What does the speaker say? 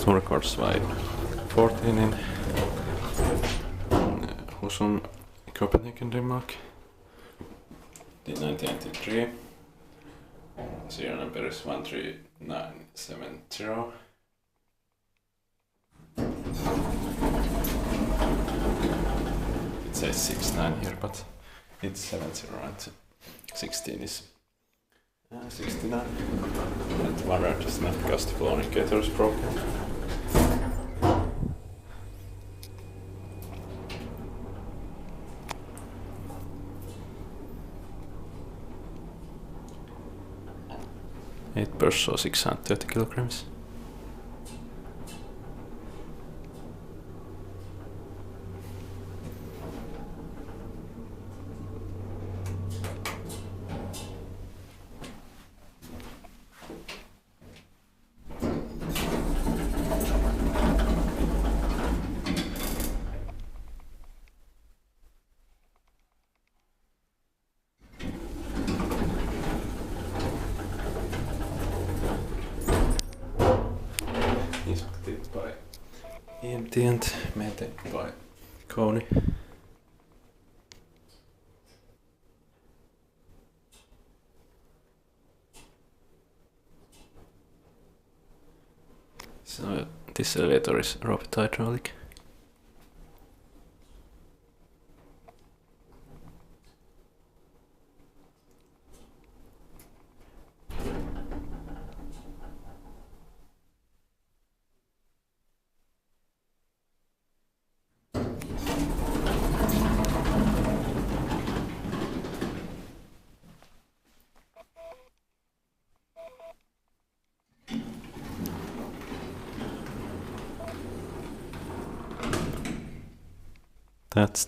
Storegårdsvej 14 in Husum, Copenhagen, Demark. Did 1993. Serial number is 13970. It says 69 here, but it's 70 and 16 is 69. And one red is not because the floor indicator is broken. Eight purse, so 630 kilograms. Inspected by EMT and maintained by Kone. So this elevator is robot hydraulic. That's